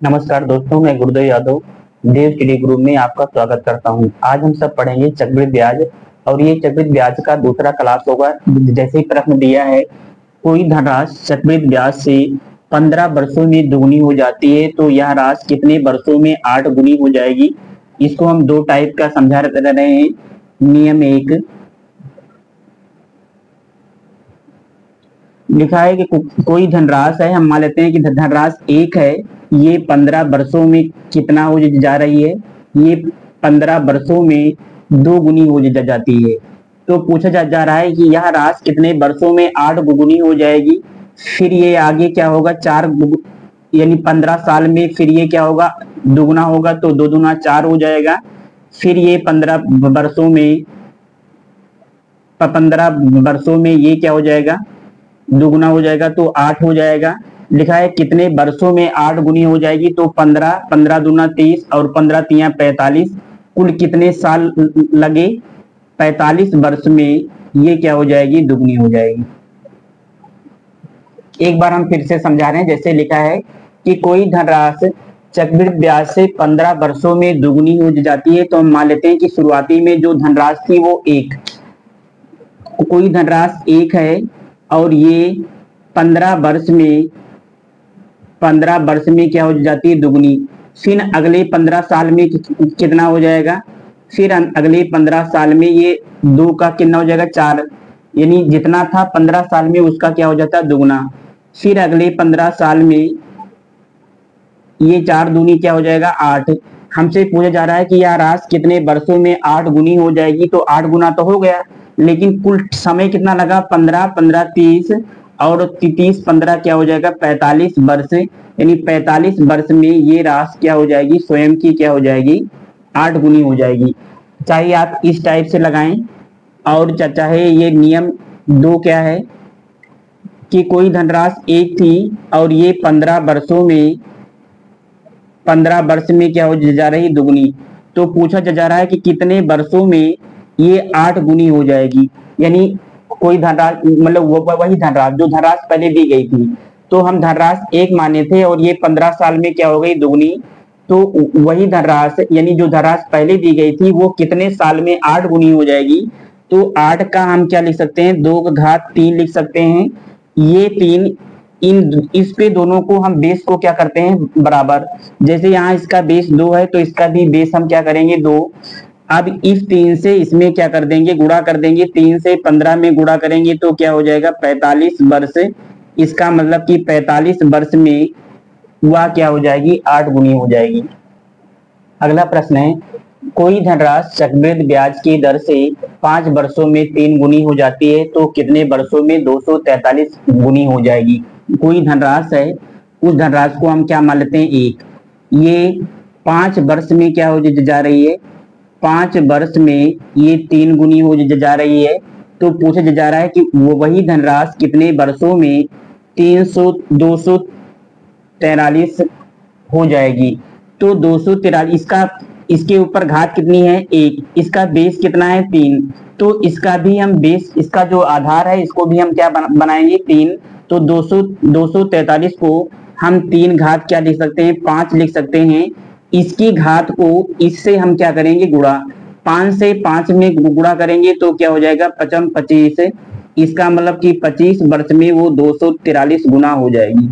नमस्कार दोस्तों, मैं गुरुदेव यादव देव स्टडी ग्रुप में आपका स्वागत करता हूं। आज हम सब पढ़ेंगे चक्रवृद्धि ब्याज और ये चक्रवृद्धि ब्याज का दूसरा क्लास होगा। जैसे ही प्रश्न दिया है, कोई धनराशि चक्रवृद्धि ब्याज से 15 वर्षों में दुगुनी हो जाती है तो यह राशि कितने वर्षों में 8 गुनी हो जाएगी। इसको हम दो टाइप का समझा रहे हैं। नियम एक लिखा है कि कोई धनराशि है, हम मान लेते हैं कि धनराशि एक है, ये 15 वर्षों में कितना हो जा रही है, ये 15 वर्षों में 2 गुनी हो जाती है। तो पूछा जा रहा है कि यह राशि कितने वर्षों में 8 गुनी हो जाएगी। फिर ये आगे क्या होगा, 4 यानी 15 साल में फिर ये क्या होगा, दुगुना होगा तो 2 दूना 4 हो जाएगा। फिर ये 15 वर्षों में ये क्या हो जाएगा, दुगुना हो जाएगा तो 8 हो जाएगा। लिखा है कितने वर्षों में 8 गुनी हो जाएगी, तो 15 दूना 30 और 15 तिया 45, कुल कितने साल लगे, 45 वर्ष में ये क्या हो जाएगी, दुगुनी हो जाएगी। एक बार हम फिर से समझा रहे हैं। जैसे लिखा है कि कोई धनराशि चक्रवृद्धि ब्याज से 15 वर्षों में दुगुनी हो जाती है, तो हम मान लेते हैं कि शुरुआती में जो धनराशि थी वो एक, कोई धनराशि एक है और ये 15 वर्ष में क्या हो जाती है, दुगुनी। फिर अगले 15 साल में कितना हो जाएगा, फिर अगले 15 साल में ये 2 का कितना हो जाएगा, 4, यानी जितना था 15 साल में उसका क्या हो जाता है, दुगुना। फिर अगले 15 साल में ये 4 दूनी क्या हो जाएगा, 8। हमसे पूछा जा रहा है कि यह राशि कितने वर्षों में 8 गुनी हो जाएगी, तो 8 गुना तो हो गया, लेकिन कुल समय कितना लगा, 15 30 और 30 15 क्या हो जाएगा, 45 वर्ष, यानी 45 वर्ष में ये राशि क्या हो जाएगी, स्वयं की क्या हो जाएगी, 8 गुनी हो जाएगी। चाहे आप इस टाइप से लगाएं और चाहे ये नियम 2 क्या है कि कोई धनराशि एक थी और ये 15 वर्ष में क्या हो जा रही, दुगुनी। तो पूछा जा रहा है कि कितने वर्षों में ये 8 गुनी हो जाएगी। यानी कोई धनराशि मतलब वही धनराशि जो धनराशि पहले दी गई थी, तो हम धनराशि एक माने थे और ये 15 साल में क्या हो गई, दुगुनी। तो वही धनराशि यानी जो धनराशि पहले दी गई थी वो कितने साल में 8 गुनी हो जाएगी। तो 8 का हम क्या लिख सकते हैं, 2 का घात 3 लिख सकते हैं। ये 3 इस पे दोनों को हम बेस को क्या करते हैं, बराबर। जैसे यहाँ इसका बेस 2 है तो इसका भी बेस हम क्या करेंगे, 2। अब इस 3 से इसमें क्या कर देंगे, गुणा कर देंगे। 3 से 15 में गुणा करेंगे तो क्या हो जाएगा, 45 वर्ष। इसका मतलब कि 45 वर्ष में वह क्या हो जाएगी, 8 गुनी हो जाएगी। अगला प्रश्न है, कोई धनराशि चक्रवृद्धि ब्याज की दर से 5 वर्षों में 3 गुनी हो जाती है, तो कितने वर्षों में 243 गुनी हो जाएगी। कोई धनराशि है, उस धनराशि को हम क्या मान लेते हैं, एक। ये 5 वर्ष में क्या हो जा रही है, 5 वर्ष में ये 3 गुनी हो जा रही है। तो पूछा जा रहा है कि वो वही धनराशि कितने वर्षों में 243 हो जाएगी। तो 243 इसके ऊपर घात कितनी है, 1। इसका बेस कितना है, 3। तो इसका भी हम बेस, इसका जो आधार है इसको भी हम क्या बनाएंगे, 3। तो 243 को हम 3 घात क्या लिख सकते हैं, 5 लिख सकते हैं। इसकी घात को इससे हम क्या करेंगे, गुणा। 5 से 5 में गुणा करेंगे तो क्या हो जाएगा, 5 25। इसका मतलब कि 25 वर्ष में वो 243 गुना हो जाएगी।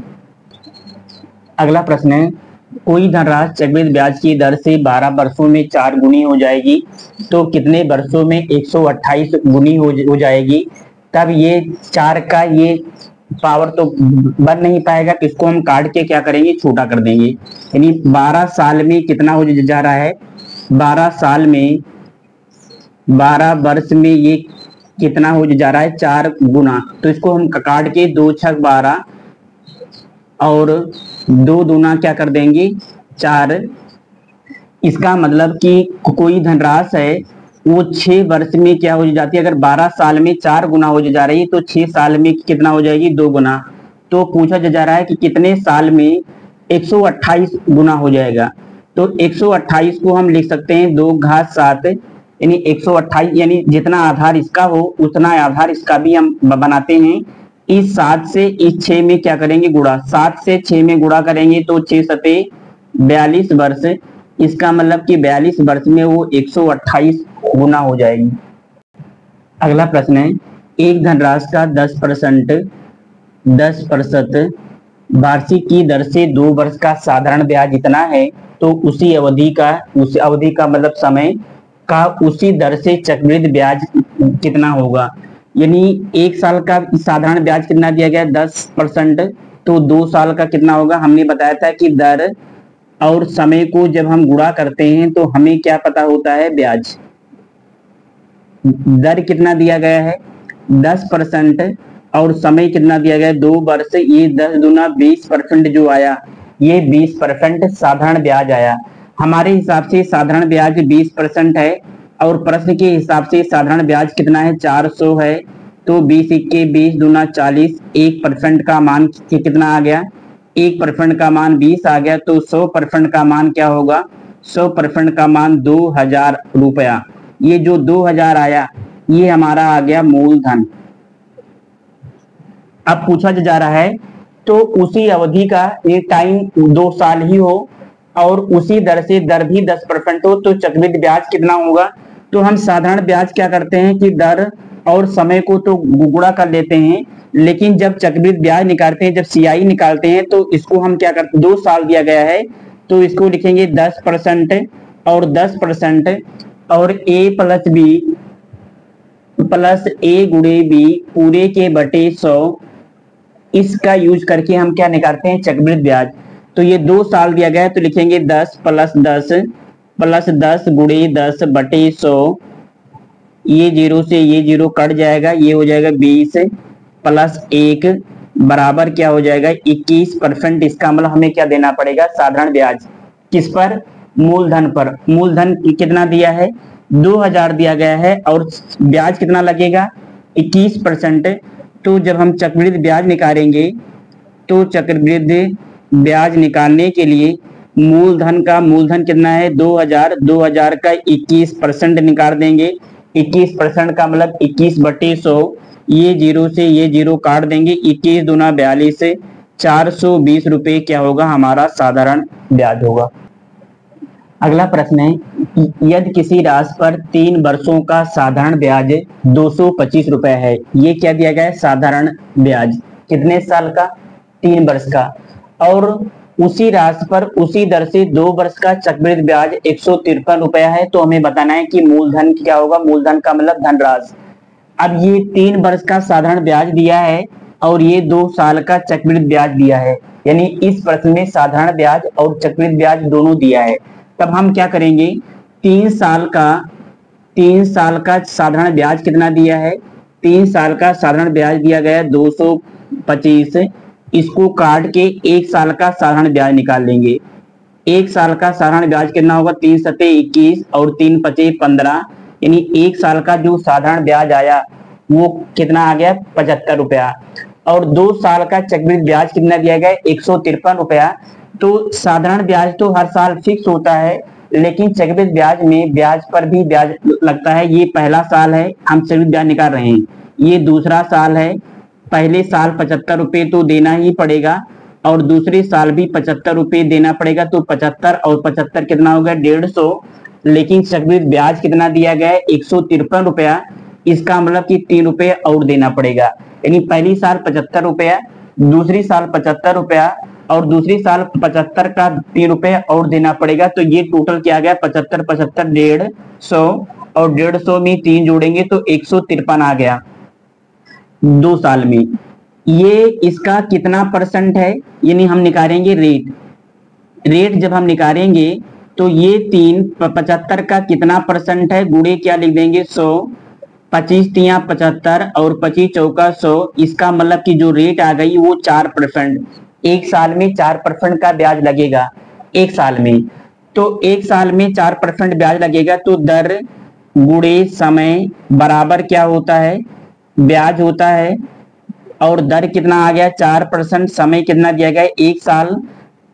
अगला प्रश्न है, कोई धनराशि चक्रवृद्धि ब्याज की दर से 12 वर्षों में 4 गुनी हो जाएगी, तो कितने वर्षों में 128 गुनी हो जाएगी। तब ये 4 का ये पावर तो बन नहीं पाएगा, तो इसको हम काट के क्या करेंगे, छोटा कर देंगे। यानी 12 साल में कितना हो जा रहा है, 12 साल में 12 वर्ष में ये कितना हो जा रहा है, 4 गुना। तो इसको हम काट के 2 6 12 और 2 दूना क्या कर देंगे, 4। इसका मतलब कि कोई धनराशि है वो 6 वर्ष में क्या हो जाती है, अगर 12 साल में 4 गुना हो जा रही है तो 6 साल में कितना हो जाएगी, 2 गुना। तो पूछा जा रहा है कि कितने साल में 128 गुना हो जाएगा। तो 128 को हम लिख सकते हैं 2 घात 7, यानी 128, यानी जितना आधार इसका हो उतना आधार इसका भी हम बनाते हैं। इस 7 से इस 6 में क्या करेंगे, गुणा। 7 से 6 में गुणा करेंगे तो 6 सते 42 वर्ष, इसका मतलब कि 42 वर्ष में वो 128 गुना हो जाएगी। अगला प्रश्न है, एक धनराशि का 10% वार्षिक की दर से 2 वर्ष का साधारण ब्याज इतना है, तो उसी अवधि का मतलब समय का उसी दर से चक्रवृद्धि ब्याज कितना होगा। यानी 1 साल का साधारण ब्याज कितना दिया गया 10%, तो 2 साल का कितना होगा। हमने बताया था कि दर और समय को जब हम गुणा करते हैं तो हमें क्या पता होता है, ब्याज। दर कितना दिया गया है 10% और समय कितना दिया गया है 2 वर्ष, ये 10 दूना 20% जो आया, ये 20% साधारण ब्याज आया। हमारे हिसाब से साधारण ब्याज 20% है और प्रश्न के हिसाब से साधारण ब्याज कितना है 400 है, तो 20 इक्के 20 दूना 40, 1% का मान कितना आ गया, 1% का मान 20 आ गया, तो 100% का मान क्या होगा, 100% का मान 2000 रुपया। ये जो 2000 आया ये हमारा आ गया मूलधन। अब पूछा जा रहा है तो उसी अवधि का ये टाइम 2 साल ही हो और उसी दर से दर भी 10% हो, तो चक्रवृद्धि ब्याज कितना होगा। तो हम साधारण ब्याज क्या करते हैं कि दर और समय को तो गुणा कर लेते हैं, लेकिन जब चक्रवृद्धि ब्याज निकालते हैं, जब सीआई निकालते हैं, तो इसको हम क्या करते हैं, 2 साल दिया गया है तो इसको लिखेंगे 10% और 10% और a प्लस बी प्लस ए गुणे बी पूरे के बटे 100, इसका यूज करके हम क्या निकालते हैं, चक्रवृद्धि ब्याज। तो ये 2 साल दिया गया है तो लिखेंगे 10 प्लस 10 गुणे 10 बटे 100, ये 0 से ये 0 कट जाएगा, ये हो जाएगा 20 प्लस 1 बराबर क्या हो जाएगा 21%। इसका मतलब हमें क्या देना पड़ेगा, साधारण ब्याज। किस पर, मूलधन पर। मूलधन कितना दिया है 2000 दिया गया है और ब्याज कितना लगेगा 21%। तो जब हम चक्रवृद्धि ब्याज निकालेंगे तो चक्रवृद्धि ब्याज निकालने के लिए मूलधन कितना है 2000 का 21% निकाल देंगे। 21% का मतलब 21/100, ये 0 से ये 0 काट देंगे, 21 दूना 42, 420 रुपए क्या होगा, हमारा साधारण ब्याज होगा। अगला प्रश्न है, यदि किसी राशि पर 3 वर्षों का साधारण ब्याज 225 रुपए है, ये क्या दिया गया है, साधारण ब्याज। कितने साल का, 3 वर्ष का। और उसी राशि पर उसी दर से 2 वर्ष का चक्रवृद्धि ब्याज 153 रुपया है, तो हमें बताना है कि मूलधन क्या होगा। मूलधन का मतलब धनराशि। अब ये 3 वर्ष का साधारण ब्याज दिया है और ये 2 साल का चक्रवृद्धि ब्याज दिया है, यानी इस प्रश्न में साधारण ब्याज और चक्रवृद्धि ब्याज दोनों दिया है। तब हम क्या करेंगे, 3 साल का साधारण ब्याज कितना दिया है, 3 साल का साधारण ब्याज दिया गया है 225, इसको काट के 1 साल का साधारण ब्याज निकाल लेंगे। 1 साल का साधारण ब्याज कितना होगा, 3 सते 21 और 3 पचे 15, यानी 1 साल का जो साधारण ब्याज आया वो कितना आ गया 75 रुपया। और 2 साल का चक्रवृद्धि ब्याज कितना दिया गया 153 रुपया। तो साधारण ब्याज तो हर साल फिक्स होता है, लेकिन चक्रवृद्धि ब्याज में ब्याज पर भी ब्याज लगता है। ये पहला साल है, हम चक्रवृद्धि ब्याज निकाल रहे हैं, ये दूसरा साल है। पहले साल 75 रुपए तो देना ही पड़ेगा और दूसरे साल भी 75 रुपए देना पड़ेगा, तो 75 और 75 कितना हो गया 150। लेकिन चक्रवृद्धि ब्याज कितना दिया गया है 153 रुपया, इसका मतलब कि 3 रुपए और देना पड़ेगा। यानी पहली साल 75 रुपया, दूसरी साल 75 रुपया और दूसरी साल 75 का 3 रुपए और देना पड़ेगा। तो ये टोटल क्या आ गया 75 75 150 और 150 में 3 जोड़ेंगे तो 153 आ गया 2 साल में। ये इसका कितना परसेंट है, यानी हम निकालेंगे रेट जब हम निकालेंगे तो ये 75 का कितना परसेंट है, गुणे क्या लिख देंगे 100, 25 तिया 75 और 25 चौका 100, इसका मतलब कि जो रेट आ गई वो 4%। 1 साल में 4% का ब्याज लगेगा 1 साल में। तो 1 साल में 4% ब्याज लगेगा, तो दर गुणे समय बराबर क्या होता है, ब्याज होता है। और दर कितना आ गया 4%, समय कितना दिया गया 1 साल,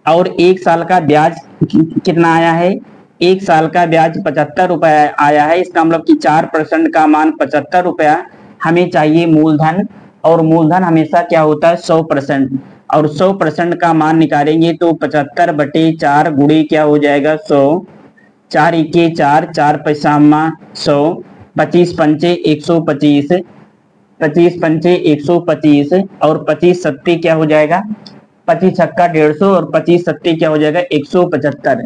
और 1 साल का ब्याज कितना आया है, 1 साल का ब्याज 75 रुपया आया है। इसका मतलब कि 4% का मान 75 रुपया। हमें चाहिए मूलधन, और मूलधन हमेशा क्या होता है 100%। और 100% का मान निकालेंगे तो 75/4 गुणे क्या हो जाएगा 100, 4 इक्के 4, 4 पैसामा 100, 25 पंचे 125, 25 पंचे 125 और 25 सत्ते क्या हो जाएगा 25 छक्का 150 और 25 सत्ते क्या हो जाएगा 175।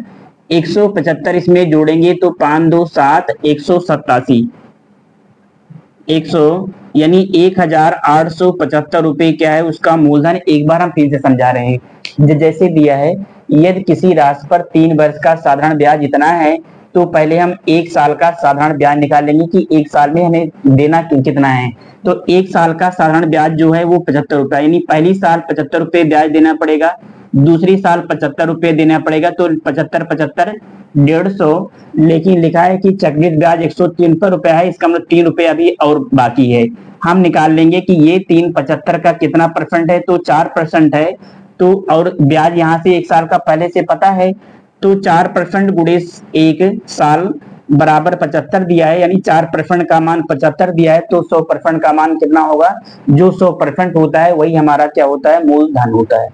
175 इसमें जोड़ेंगे तो 5 2 7, 187, 100 यानी 1875 रुपए क्या है उसका मूलधन। एक बार हम फिर से समझा रहे हैं, जैसे दिया है यदि किसी राशि पर 3 वर्ष का साधारण ब्याज इतना है तो पहले हम 1 साल का साधारण ब्याज निकाल लेंगे कि 1 साल में हमें देना कितना है। तो 1 साल का साधारण ब्याज जो है वो 75 रुपए, यानी पहली साल 75 रुपए ब्याज देना पड़ेगा, दूसरी साल 75 रुपए देना पड़ेगा, तो 75 75 150। लेकिन लिखा है कि चक्रवृद्धि ब्याज 173 रुपए है, इसका मतलब 3 रुपए अभी और बाकी है। हम निकाल लेंगे कि ये 375 का कितना परसेंट है, तो 4% है। तो और ब्याज यहाँ से 1 साल का पहले से पता है, तो 4% गुणे 1 साल बराबर 75 दिया है, यानी 4% का मान 75 दिया है, तो 100% का मान कितना होगा, जो 100% होता है वही हमारा क्या होता है, मूलधन होता है।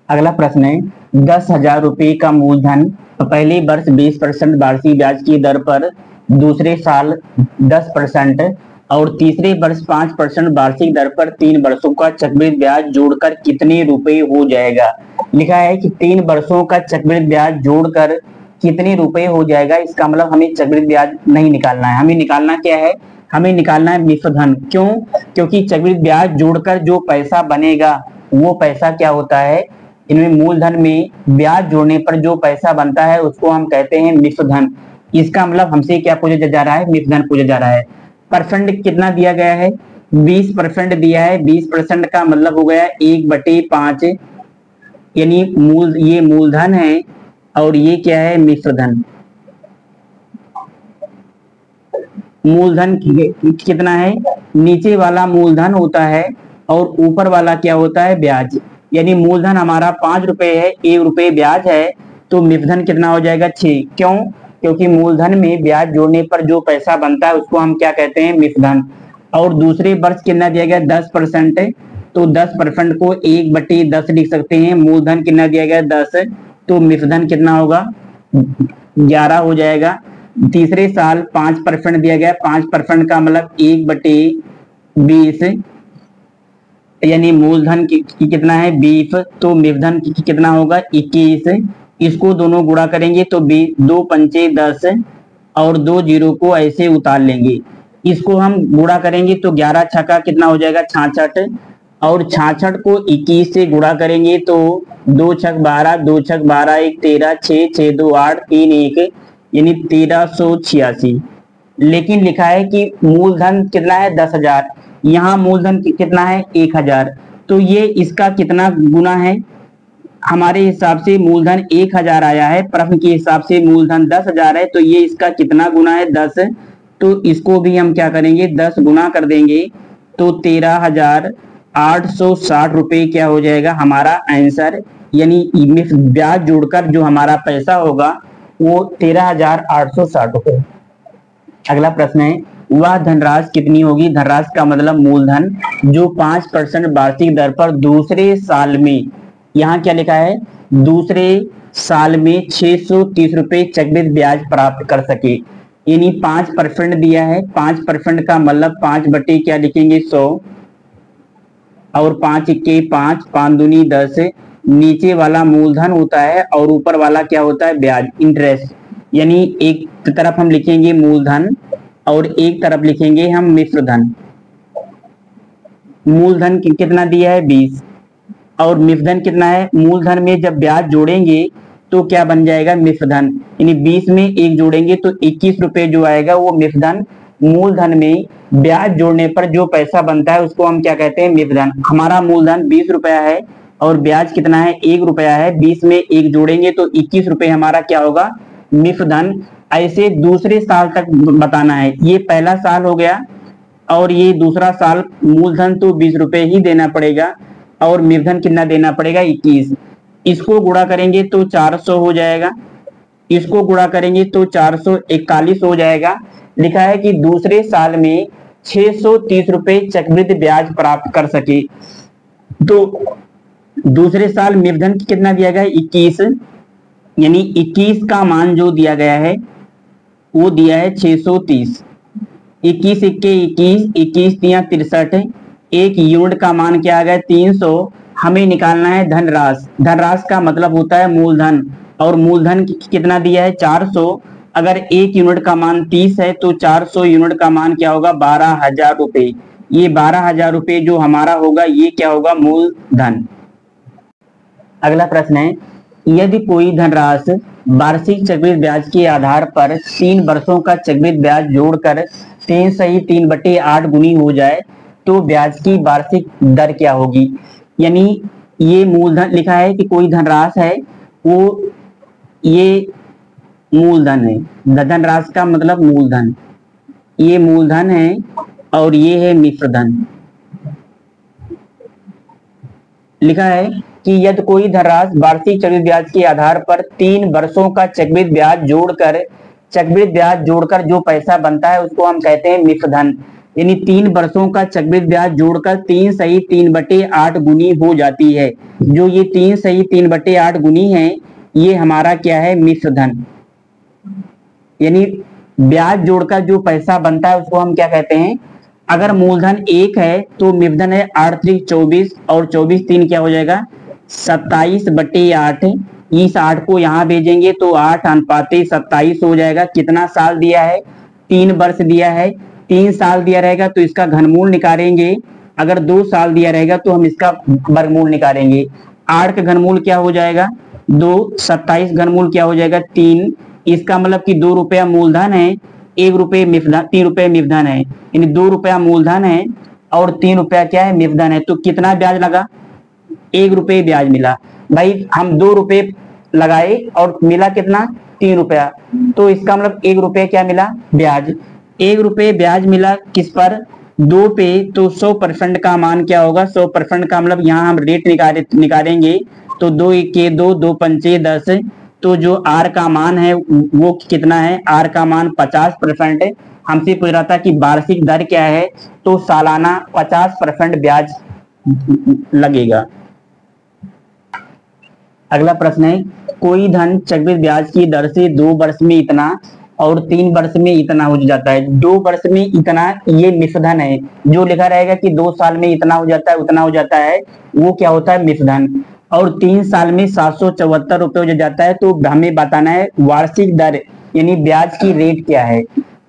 अगला प्रश्न है 10,000 रुपए का मूलधन पहले वर्ष 20% वार्षिक ब्याज की दर पर, दूसरे साल 10% और तीसरे वर्ष 5% वार्षिक दर पर 3 वर्षों का चक्रवृद्धि ब्याज जोड़कर कितने रुपए हो जाएगा। लिखा है कि 3 वर्षों का चक्रवृद्धि ब्याज जोड़कर कितने रुपए हो जाएगा, इसका मतलब हमें चक्रवृद्धि ब्याज नहीं निकालना है, हमें निकालना क्या है, हमें निकालना है मिश्रधन। क्यों, क्योंकि चक्रवृद्धि ब्याज जोड़कर जो पैसा बनेगा वो पैसा क्या होता है, इनमें मूलधन में ब्याज जोड़ने पर जो पैसा बनता है उसको हम कहते हैं मिश्रधन। इसका मतलब हमसे क्या पूछा जा रहा है, मिश्रधन पूछा जा रहा है। परसेंट कितना दिया गया है, 20% दिया है, 20% का मतलब हो गया 1/5, यानी ये मूलधन है और ये क्या है, मिश्रधन। मूलधन कितना है, नीचे वाला मूलधन होता है और ऊपर वाला क्या होता है, ब्याज। यानी मूलधन हमारा 5 रुपए है, 1 रुपए ब्याज है, तो मिश्रधन कितना हो जाएगा 6। क्यों, क्योंकि मूलधन में ब्याज जोड़ने पर जो पैसा बनता है उसको हम क्या कहते हैं, मिश्रधन। और दूसरे वर्ष कितना दिया गया 10%, तो 10% को 1/10 लिख सकते हैं। मूलधन कितना दिया गया 10, तो मिश्रधन कितना होगा 11 हो जाएगा। तीसरे साल 5% दिया गया, 5% का मतलब 1/20, यानी मूलधन कितना है 20, तो मिश्रधन कितना होगा 21। इसको दोनों गुणा करेंगे तो 2 पंचे 10 और 2 जीरो को ऐसे उतार लेंगे। इसको हम गुणा करेंगे तो 11 छक्का कितना हो जाएगा 66, और 66 को 21 से गुणा करेंगे तो 2 छक 12, 2 छक 12 1 13, 6 6 2 8 3 1, यानी 1386। लेकिन लिखा है कि मूलधन कितना है 10,000, यहाँ मूलधन कितना है 1,000, तो ये इसका कितना गुना है, हमारे हिसाब से मूलधन 1,000 आया है, प्रश्न के हिसाब से मूलधन 10,000 है, तो ये इसका कितना गुना है 10, तो इसको भी हम क्या करेंगे 10 गुना कर देंगे तो 13,860 रुपए क्या हो जाएगा हमारा आंसर। यानी ब्याज जोड़कर जो हमारा पैसा होगा वो 13,860 रुपए। अगला प्रश्न है वह धनराशि कितनी होगी, धनराशि का मतलब मूलधन, जो 5% वार्षिक दर पर दूसरे साल में, यहाँ क्या लिखा है, दूसरे साल में 630 रुपए चक्रवृद्धि ब्याज प्राप्त कर सके। यानी 5% दिया है, 5% का मतलब 5 बटे क्या लिखेंगे 100, और 5 इक्के 5, 5 दूनी 10, नीचे वाला मूलधन होता है और ऊपर वाला क्या होता है, ब्याज, इंटरेस्ट। यानी एक तरफ हम लिखेंगे मूलधन और एक तरफ लिखेंगे हम मिश्रधन। मूलधन कितना दिया है 20 और मिश्रधन कितना है, मूलधन में जब ब्याज जोड़ेंगे तो क्या बन जाएगा, मिश्रधन। यानी 20 में 1 जोड़ेंगे तो 21 रुपए जो आएगा वो मिश्रधन। मूलधन में ब्याज जोड़ने पर जो पैसा बनता है उसको हम क्या कहते हैं, मिश्रधन। हमारा मूलधन 20 रुपया है और ब्याज कितना है 1 रुपया है, 20 में 1 जोड़ेंगे तो 21 रुपए हमारा क्या होगा, मिश्रधन। ऐसे दूसरे साल तक बताना है, ये पहला साल हो गया और ये दूसरा साल। मूलधन तो 20 रुपए ही देना पड़ेगा और मिश्रधन कितना देना पड़ेगा 21। इसको गुणा करेंगे तो 400 हो जाएगा, इसको गुणा करेंगे तो 441 हो जाएगा। लिखा है कि दूसरे साल में 630 रुपए चक्रवृद्धि ब्याज प्राप्त कर सके। तो दूसरे साल मूलधन कितना दिया गया है 21, यानी 21 का मान जो दिया गया है वो दिया है 630। 21 इक्के 21, 21 तिया 63, एक यूनिट का मान क्या आ गया 300। हमें निकालना है धनराशि। धनराशि का मतलब होता है मूलधन, और मूलधन कितना दिया है 400। अगर एक यूनिट का मान 30 है तो 400 यूनिट का मान क्या होगा 12,000 रुपए। ये 12,000 रुपए जो हमारा होगा ये क्या होगा मूलधन। अगला प्रश्न है, यदि कोई धनराशि वार्षिक चक्रवृद्धि ब्याज के आधार पर 3 वर्षों का चक्रवृद्धि ब्याज जोड़कर 3/8 गुनी हो जाए तो ब्याज की वार्षिक दर क्या होगी। यानी ये मूलधन लिखा है कि कोई धनराशि है, वो ये मूलधन है। धनराशि का मतलब मूलधन, ये मूलधन है और ये है मिश्रधन। लिखा है कि यदि कोई धनराशि वार्षिक चक्रवृद्धि ब्याज के आधार पर 3 वर्षों का चक्रवृद्धि ब्याज जोड़कर जो पैसा बनता है उसको हम कहते हैं मिश्रधन। यानी 3 वर्षों का चक्रवृद्धि ब्याज जोड़कर 3/3/8 गुनी हो जाती है। जो ये 3/3/8 गुनी है ये हमारा क्या है मिश्रधन। यानी ब्याज जोड़कर जो पैसा बनता है उसको हम क्या कहते हैं। अगर मूलधन 1 है तो मिश्रधन है 8 3 24, और 24 3 क्या हो जाएगा 27/8। इस 8 को यहाँ भेजेंगे तो 8:27 हो जाएगा। कितना साल दिया है 3 वर्ष दिया है। 3 साल दिया रहेगा तो इसका घनमूल निकालेंगे। अगर 2 साल दिया रहेगा तो हम इसका वर्गमूल निकालेंगे। 8 का घनमूल क्या हो जाएगा 2, 27 घनमूल क्या हो जाएगा 3। इसका मतलब कि 2 रुपया मूलधन है, 1 रुपये मिश्रधन, 3 रुपये मिश्रधन है। यानी 2 रुपया मूलधन है और 3 रुपया क्या है मिश्रधन है। तो कितना ब्याज लगा 1 रुपये ब्याज मिला। भाई हम 2 रुपये लगाए और मिला कितना 3 रुपया, तो इसका मतलब 1 रुपये क्या मिला ब्याज। 1 रुपये ब्याज मिला किस पर 2 पे, तो 100% का मान क्या होगा 100% का मतलब यहाँ हम रेट निकालेंगे तो 2 1 2, 2 5 10। तो जो आर का मान है वो कितना है, आर का मान 50% है। हमसे पूछ रहा था कि वार्षिक दर क्या है, तो सालाना 50% ब्याज लगेगा। अगला प्रश्न है, कोई धन चक्रवृद्धि ब्याज की दर से 2 वर्ष में इतना और 3 वर्ष में इतना हो जाता है। 2 वर्ष में इतना ये मिश्रधन है। जो लिखा रहेगा कि 2 साल में इतना हो जाता है उतना हो जाता है वो क्या होता है मिश्रधन। और 3 साल में 774 रुपये हो जाता है। तो हमें बताना है वार्षिक दर यानी ब्याज की रेट क्या है।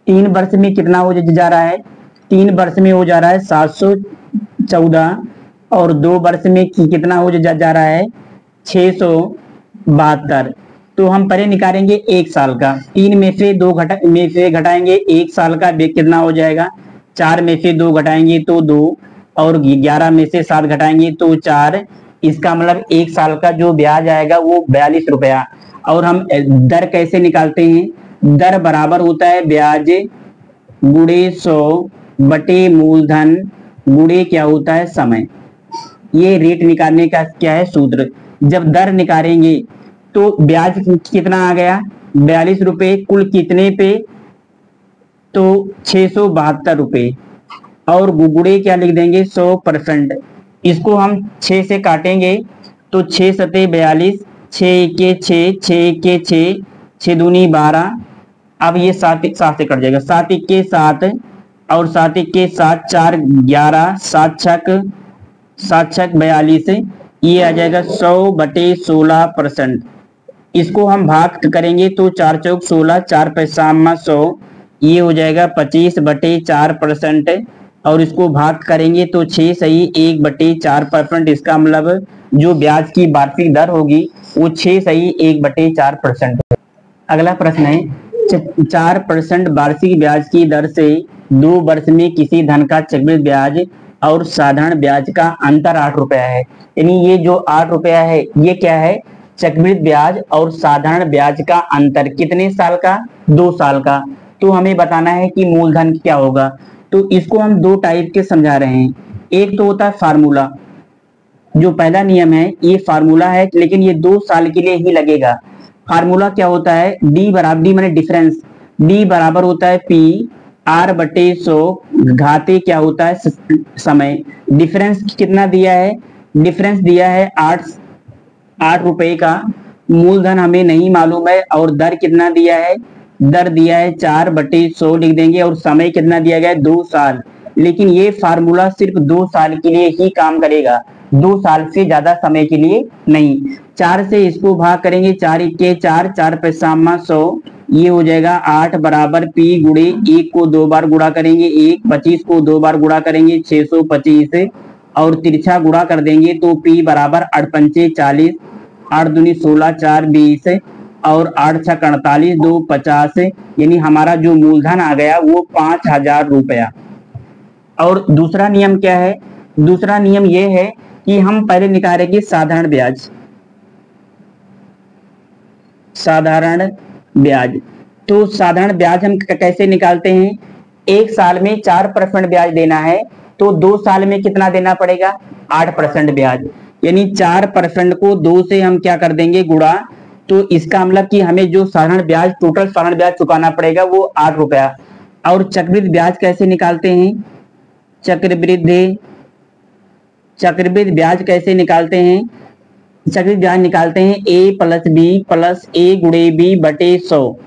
3 वर्ष में कितना हो जा रहा है 3 वर्ष में हो जा रहा है 714, और 2 वर्ष में कितना हो जा रहा है 672। तो हम पहले निकालेंगे 1 साल का। 3 में से 2 घटाएंगे 1 साल का कितना हो जाएगा 4 में से 2 घटाएंगे तो 2, और 11 में से 7 घटाएंगे तो 4। इसका मतलब 1 साल का जो ब्याज आएगा वो 42 रुपया। और हम दर कैसे निकालते हैं, दर बराबर होता है ब्याज गुणे 100 बटे मूलधन गुणे क्या होता है समय। ये रेट निकालने का क्या है सूत्र। जब दर निकालेंगे तो ब्याज कितना आ गया 42 रुपये, कुल कितने पे तो 672 रुपये, और गुणे क्या लिख देंगे 100%। इसको हम 6 से काटेंगे तो 6 सते 42, 6 1 6, 6 1 6, 6 दूनी 12। अब ये 7 से कट जाएगा, 7 1 7 और 7 1 7, 4 11, 7 6 42। ये आ जाएगा 100/16%। इसको हम भाग करेंगे तो 4 चौक 16, 4 पैसा 100, ये हो जाएगा 25/4%। और इसको भाग करेंगे तो 6 सही 1/4%। इसका मतलब जो ब्याज की वार्षिक दर होगी वो 6 सही 1/4%। अगला प्रश्न है, 4% वार्षिक ब्याज की दर से 2 वर्ष में किसी धन का चक्रवृद्धि ब्याज और साधारण ब्याज का अंतर 8 रुपया है। यानी ये जो 8 रुपया है ये क्या है चक्रवृद्धि ब्याज और साधारण ब्याज का अंतर। कितने साल का 2 साल का। तो हमें बताना है कि मूलधन क्या होगा। तो इसको हम 2 टाइप के समझा रहे हैं। एक तो होता है फार्मूला, जो पहला नियम है ये फार्मूला है लेकिन ये 2 साल के लिए ही लगेगा। फार्मूला क्या होता है डी बराबर डी माने डिफरेंस, डी बराबर होता है पी R/100 घाते क्या होता है समय। डिफरेंस कितना दिया है डिफरेंस दिया है 8 रुपए का, मूलधन हमें नहीं मालूम है, और दर कितना दिया है, दर दिया है 4/100 लिख देंगे, और समय कितना दिया गया है 2 साल। लेकिन ये फार्मूला सिर्फ 2 साल के लिए ही काम करेगा, 2 साल से ज्यादा समय के लिए नहीं। 4 से इसको भाग करेंगे, 4 इक्के 4, 4 पैसा 100, ये हो जाएगा 8 बराबर P गुणे 1 को 2 बार गुणा करेंगे 1, 25 को 2 बार गुणा करेंगे 625, और तिरछा गुणा कर देंगे तो P बराबर 8 पंचे 40, 8 दूनी 16, 4 20, और 8 छक 48, 2 50, यानी हमारा जो मूलधन आ गया वो 5000 रुपया। और दूसरा नियम क्या है, दूसरा नियम ये है कि हम पहले निकालेंगे साधारण ब्याज, साधारण ब्याज। तो साधारण ब्याज हम कैसे निकालते हैं, एक साल में 4% ब्याज देना है, तो 2 साल में कितना देना पड़ेगा, 8% ब्याज, यानी 4% को 2 से हम क्या कर देंगे गुणा, तो इसका मतलब कि हमें जो साधारण ब्याज, टोटल साधारण ब्याज चुकाना पड़ेगा वो 8 रुपया। और चक्रवृद्धि ब्याज कैसे निकालते हैं, चक्रवृद्धि ब्याज कैसे निकालते हैं, चक्रवृद्धि ब्याज निकालते हैं A plus B plus A गुणे बी बटे 100,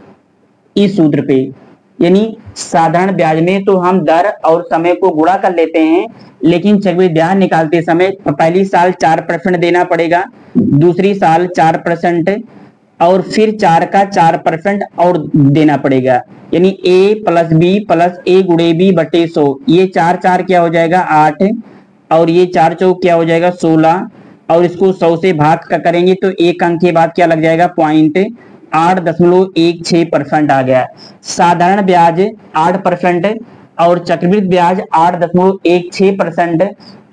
इस सूत्र पे। यानी साधारण ब्याज में तो हम दर और समय को गुणा कर लेते हैं, लेकिन चक्रवृद्धि ब्याज निकालते समय पहली साल 4% देना पड़ेगा, दूसरी साल 4%, और फिर 4 का 4% और देना पड़ेगा, यानी A plus B plus A गुणे बी बटे 100, ये 4 4 क्या हो जाएगा 8, और ये 4 चौक क्या हो जाएगा 16, और इसको 100 से भाग का करेंगे तो एक अंक के बाद क्या लग जाएगा पॉइंट, 8.16% आ गया। साधारण ब्याज 8% और चक्रवृद्धि ब्याज 8.16%,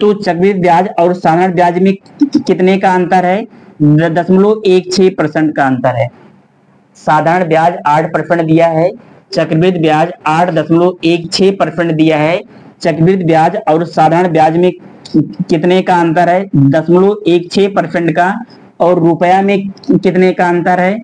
तो चक्रवृद्धि ब्याज और साधारण ब्याज में कितने का अंतर है, 0.16% का अंतर है। साधारण ब्याज 8% दिया है, चक्रवृद्धि ब्याज 8.16% दिया है। चक्रवृद्धि ब्याज और साधारण ब्याज में कितने का अंतर है, 0.16% का, और रुपया में कितने का अंतर है,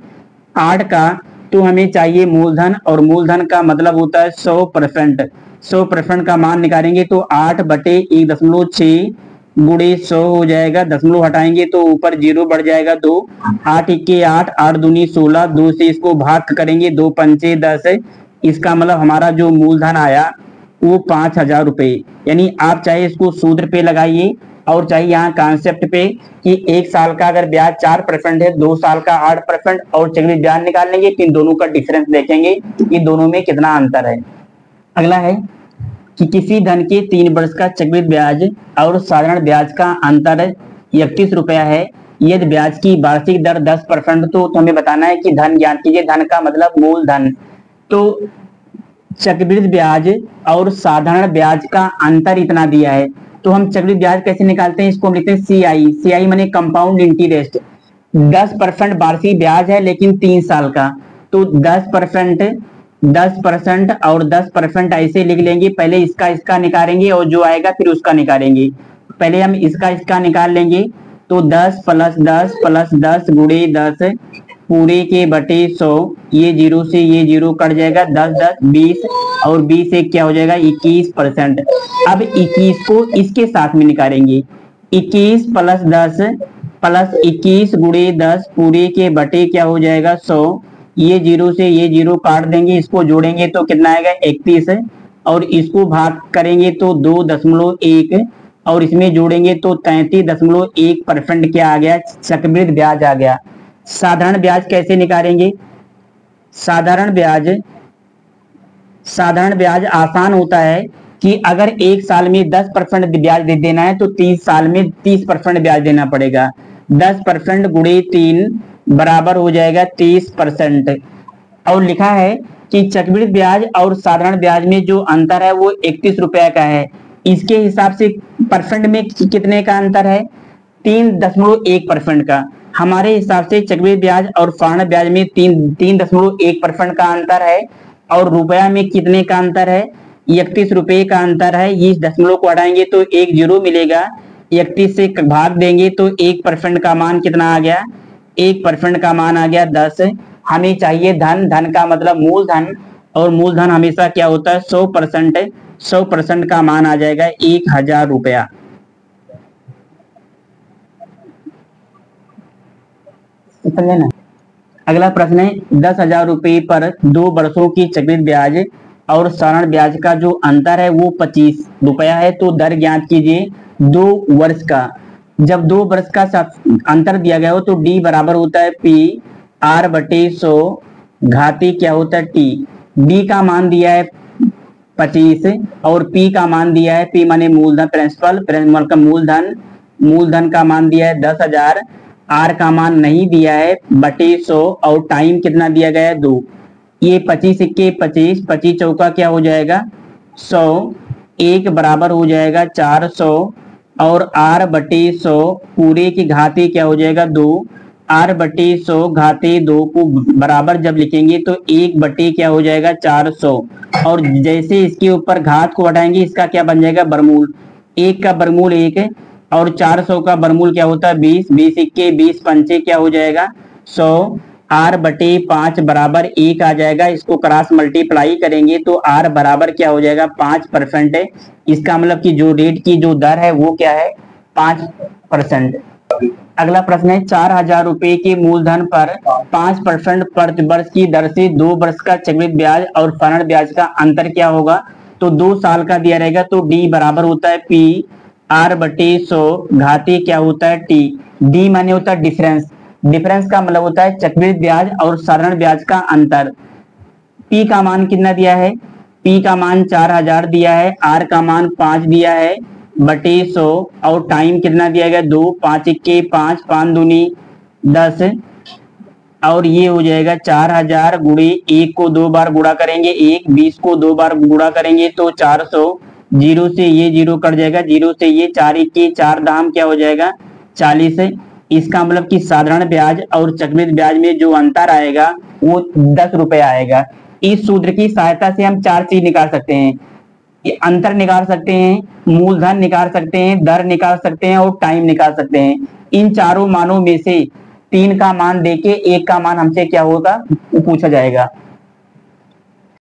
8 का। तो हमें चाहिए मूलधन, और मूलधन का मतलब होता है 100%। 100% का मान निकालेंगे तो 8/1.6 गुणे 100 हो जाएगा, दशमलव हटाएंगे तो ऊपर 0 बढ़ जाएगा 2, 8 इक्के 8, 8 दूनी 16, 2 से इसको भाग करेंगे 2 पंचे 10, इसका मतलब हमारा जो मूलधन आया वो 5000 रुपए। यानी आप चाहे इसको सूत्र पे लगाइए और चाहे यहाँ कॉन्सेप्ट पे कि एक साल का अगर ब्याज 4% है, 2 साल का 8%, और चक्रवृद्धि ब्याज निकाल लेंगे तो इन दोनों का डिफरेंस देखेंगे कि दोनों में कितना अंतर है। अगला है कि किसी धन के 3 वर्ष का चक्रवृद्धि ब्याज और साधारण ब्याज का अंतर 31 रुपया है, यदि ब्याज की वार्षिक दर 10%, तो हमें बताना है कि धन ज्ञात कीजिए, धन का मतलब मूलधन। तो चक्रवृद्धि ब्याज और साधारण ब्याज का अंतर इतना दिया है, तो हम चक्रवृद्धि ब्याज कैसे निकालते हैं, इसको हम लिखते हैं CI माने कंपाउंड इंटरेस्ट। 10% वार्षिक ब्याज है लेकिन 3 साल का, तो 10% और 10% ऐसे लिख लेंगे, पहले इसका निकालेंगे और जो आएगा फिर उसका निकालेंगे। पहले हम इसका निकाल लेंगे, तो 10 प्लस 10 प्लस 10 गुणे 10 पूरे के बटे 100, ये 0 से ये 0 कट जाएगा, 10 10 20, और 20 से क्या हो जाएगा 21%। अब 21 को इसके साथ में निकालेंगे, 21 प्लस 10 प्लस 21 गुणे 10 पूरे के बटे क्या हो जाएगा 100, ये 0 से ये 0 काट देंगे, इसको जोड़ेंगे तो कितना आएगा 31, और इसको भाग करेंगे तो 2.1, और इसमें जोड़ेंगे तो 33.1% क्या आ गया, चक्रवृद्धि ब्याज आ गया। साधारण ब्याज कैसे निकालेंगे, साधारण ब्याज आसान होता है कि अगर एक साल में 10% ब्याज दे देना है तो 30 साल में 30% ब्याज देना पड़ेगा। 10% गुणे 3 बराबर हो जाएगा 30%। और लिखा है कि चक्रवृद्धि ब्याज और साधारण ब्याज में जो अंतर है वो 31 रुपया का है। इसके हिसाब से परसेंट में कितने का अंतर है, 3.1% का। हमारे हिसाब से चक्रवृद्धि ब्याज और साधारण ब्याज में 3.1% का अंतर है, और रुपया में कितने का अंतर है, 31 रुपए का अंतर है। इस दशमलव को हटाएंगे तो 1 0 मिलेगा, 31 से भाग देंगे तो 1% का मान कितना आ गया, 1% का मान आ गया 10। हमें चाहिए धन, धन का मतलब मूलधन, और मूलधन हमेशा क्या होता है 100%। 100% का मान आ जाएगा 1000 रुपया। समझे ना। अगला प्रश्न है 10,000 रुपये पर 2 वर्षों की चक्रवृद्धि ब्याज और साधारण ब्याज का जो अंतर है वो 25 रुपया है। तो दर ज्ञात कीजिए 2 वर्ष का। जब 2 वर्ष का अंतर दिया गया हो तो डी बराबर होता है पी आर बटे 100 घाती क्या होता है टी। डी का मान दिया है 25 और पी का मान दिया है, पी माने मूलधन प्रिंसिपल का मूलधन का मान दिया है 10,000, आर का मान नहीं दिया है बटे 100 और टाइम कितना दिया गया है 2। ये 25 इक्के 25, 25 चौका क्या हो जाएगा 100, एक बराबर हो जाएगा 400 और आर बटे 100 पूरे की घाती क्या हो जाएगा 2। आर बटे 100 घाते 2 को बराबर जब लिखेंगे तो 1 बटे क्या हो जाएगा 400 और जैसे इसके ऊपर घात को हटाएंगे इसका क्या बन जाएगा वर्गमूल। 1 का वर्गमूल 1 और 400 का वर्गमूल क्या होता है 20, 20 इक्के 20 पंचे क्या हो जाएगा 100। आर बटे 5 बराबर 1 आ जाएगा। इसको क्रॉस मल्टीप्लाई करेंगे तो आर बराबर क्या हो जाएगा 5% है। इसका मतलब कि जो रेट की जो दर है वो क्या है 5%। अगला प्रश्न है 4,000 रुपए के मूलधन पर 5% प्रति वर्ष की दर से 2 वर्ष का चक्रवृद्धि ब्याज और साधारण ब्याज का अंतर क्या होगा। तो 2 साल का दिया रहेगा तो डी बराबर होता है पी आर बटे 100 घाती क्या होता है टी। डी माने होता है डिफरेंस, डिफरेंस का मतलब होता है चक्रवृद्धि ब्याज और साधारण ब्याज का अंतर। पी का मान कितना दिया है, पी का मान 4,000 दिया है, आर का मान 5 दिया है बटे 100 और टाइम कितना दिया गया 2, 5 इक्के 5, 5 दूनी 10 और ये हो जाएगा 4,000 गुणे 1 को 2 बार गुणा करेंगे 1, 20 को 2 बार गुणा करेंगे तो 400, 0 से ये 0 कट जाएगा, 0 से ये 4 इक्के 4 दाम क्या हो जाएगा 40। इसका मतलब कि साधारण ब्याज और चक्रवृद्धि ब्याज में जो अंतर आएगा वो 10 रुपए आएगा। इस सूत्र की सहायता से हम 4 चीज निकाल सकते हैं, अंतर निकाल सकते हैं, मूलधन निकाल सकते हैं, दर निकाल सकते हैं और टाइम निकाल सकते हैं। इन चारों मानों में से 3 का मान देके 1 का मान हमसे क्या होगा पूछा जाएगा।